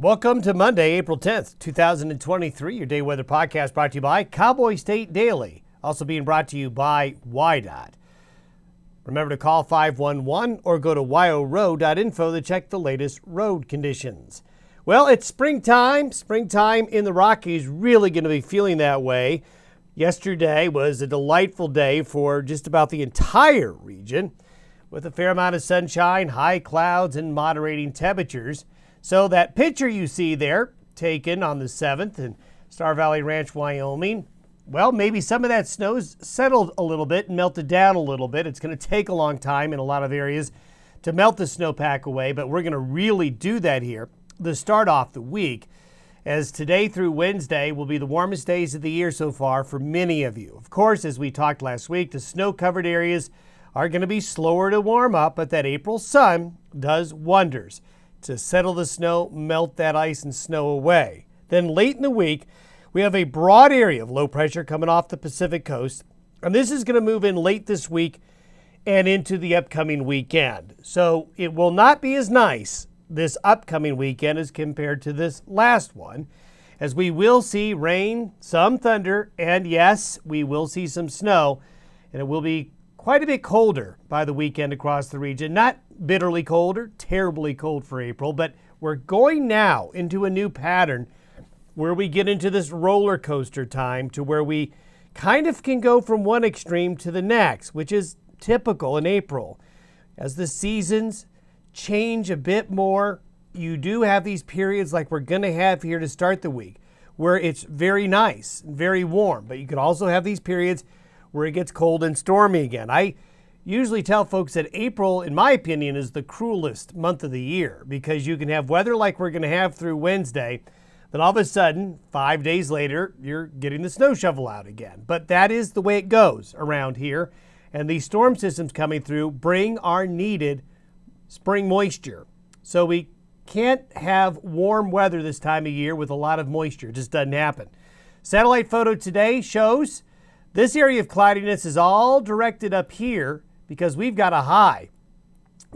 Welcome to Monday, April 10th, 2023, your day weather podcast brought to you by Cowboy State Daily, also being brought to you by WYDOT. Remember to call 511 or go to yoroad.info to check the latest road conditions. Well, it's springtime. Springtime in the Rockies, really going to be feeling that way. Yesterday was a delightful day for just about the entire region with a fair amount of sunshine, high clouds, and moderating temperatures. So that picture you see there, taken on the 7th in Star Valley Ranch, Wyoming, well, maybe some of that snow's settled a little bit and melted down a little bit. It's going to take a long time in a lot of areas to melt the snowpack away, but we're going to really do that here to start off the week, as today through Wednesday will be the warmest days of the year so far for many of you. Of course, as we talked last week, the snow-covered areas are going to be slower to warm up, but that April sun does wonders to settle the snow, melt that ice and snow away. Then late in the week, we have a broad area of low pressure coming off the Pacific coast, and this is going to move in late this week and into the upcoming weekend. So it will not be as nice this upcoming weekend as compared to this last one, as we will see rain, some thunder, and yes, we will see some snow, and it will be quite a bit colder by the weekend across the region. Not bitterly colder, terribly cold for April, but we're going now into a new pattern where we get into this roller coaster time to where we kind of can go from one extreme to the next, which is typical in April. As the seasons change a bit more, you do have these periods like we're going to have here to start the week where it's very nice and very warm, but you could also have these periods where it gets cold and stormy again. I usually tell folks that April, in my opinion, is the cruelest month of the year because you can have weather like we're going to have through Wednesday, then all of a sudden, 5 days later, you're getting the snow shovel out again. But that is the way it goes around here, and these storm systems coming through bring our needed spring moisture. So we can't have warm weather this time of year with a lot of moisture. It just doesn't happen. Satellite photo today shows this area of cloudiness is all directed up here because we've got a high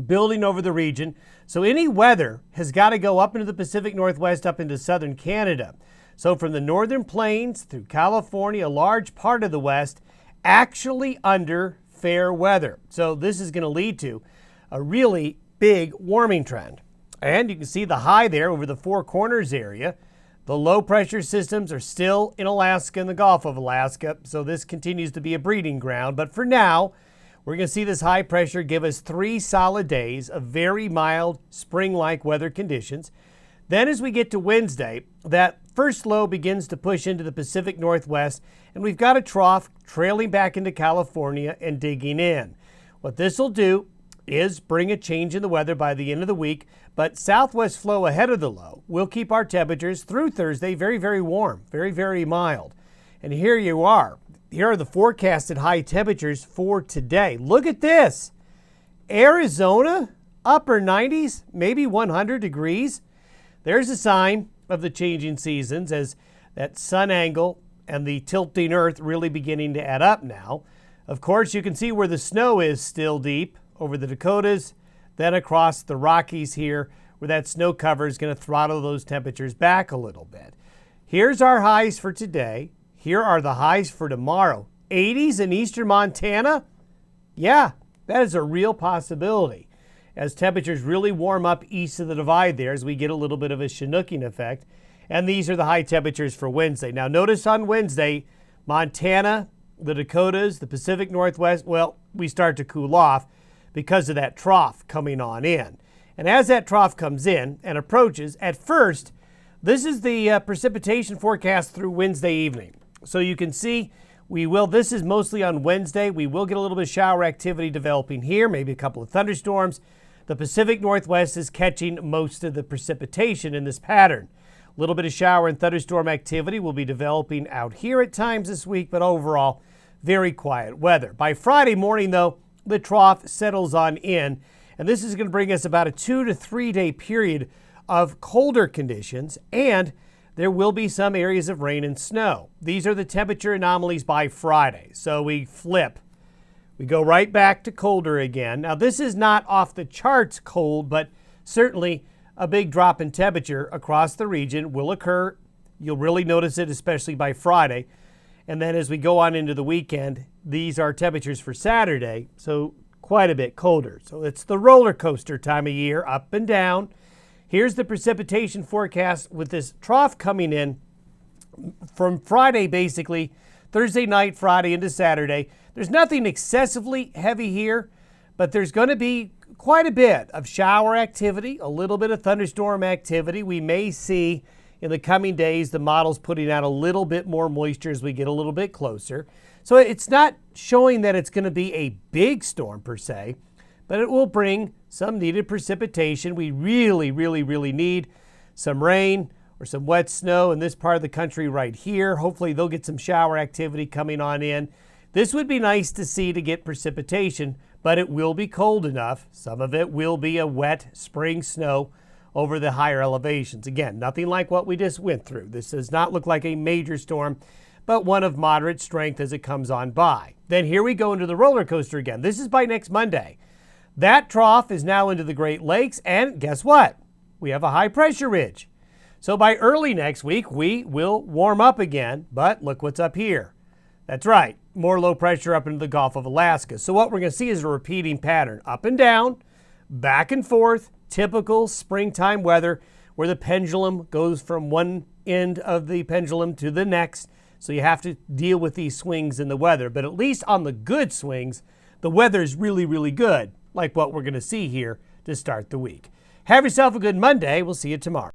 building over the region. So any weather has got to go up into the Pacific Northwest, up into southern Canada. So from the northern plains through California, a large part of the West, actually under fair weather. So this is going to lead to a really big warming trend. And you can see the high there over the Four Corners area. The low pressure systems are still in Alaska and the Gulf of Alaska, so this continues to be a breeding ground. But for now, we're going to see this high pressure give us 3 solid days of very mild spring-like weather conditions. Then as we get to Wednesday, that first low begins to push into the Pacific Northwest, and we've got a trough trailing back into California and digging in. What this will do is bring a change in the weather by the end of the week, but southwest flow ahead of the low will keep our temperatures through Thursday very, very warm, very, very mild. And here you are. Here are the forecasted high temperatures for today. Look at this. Arizona, upper 90s, maybe 100 degrees. There's a sign of the changing seasons as that sun angle and the tilting earth really beginning to add up now. Of course, you can see where the snow is still deep over the Dakotas, then across the Rockies here, where that snow cover is going to throttle those temperatures back a little bit. Here's our highs for today. Here are the highs for tomorrow. 80s in eastern Montana? Yeah, that is a real possibility as temperatures really warm up east of the divide there as we get a little bit of a Chinooking effect. And these are the high temperatures for Wednesday. Now notice on Wednesday, Montana, the Dakotas, the Pacific Northwest, well, we start to cool off because of that trough coming on in. And as that trough comes in and approaches, at first, this is the precipitation forecast through Wednesday evening. So you can see this is mostly on Wednesday. We will get a little bit of shower activity developing here, maybe a couple of thunderstorms. The Pacific Northwest is catching most of the precipitation in this pattern. A little bit of shower and thunderstorm activity will be developing out here at times this week, but overall, very quiet weather. By Friday morning, though, the trough settles on in, and this is going to bring us about a 2 to 3 day period of colder conditions, and there will be some areas of rain and snow. These are the temperature anomalies by Friday. So we flip. We go right back to colder again. Now, this is not off the charts cold, but certainly a big drop in temperature across the region will occur. You'll really notice it, especially by Friday. And then as we go on into the weekend, these are temperatures for Saturday, so quite a bit colder. So it's the roller coaster time of year, up and down. Here's the precipitation forecast with this trough coming in from Friday, basically, Thursday night, Friday into Saturday. There's nothing excessively heavy here, but there's going to be quite a bit of shower activity, a little bit of thunderstorm activity. We may see in the coming days the model's putting out a little bit more moisture as we get a little bit closer. So it's not showing that it's going to be a big storm per se, but it will bring some needed precipitation. We really, really, really need some rain or some wet snow in this part of the country right here. Hopefully they'll get some shower activity coming on in. This would be nice to see to get precipitation, but it will be cold enough. Some of it will be a wet spring snow over the higher elevations. Again, nothing like what we just went through. This does not look like a major storm, but one of moderate strength as it comes on by. Then here we go into the roller coaster again. This is by next Monday. That trough is now into the Great Lakes, and guess what? We have a high pressure ridge. So by early next week, we will warm up again, but look what's up here. That's right, more low pressure up into the Gulf of Alaska. So what we're going to see is a repeating pattern, up and down, back and forth, typical springtime weather where the pendulum goes from one end of the pendulum to the next. So you have to deal with these swings in the weather. But at least on the good swings, the weather is really, really good, like what we're going to see here to start the week. Have yourself a good Monday. We'll see you tomorrow.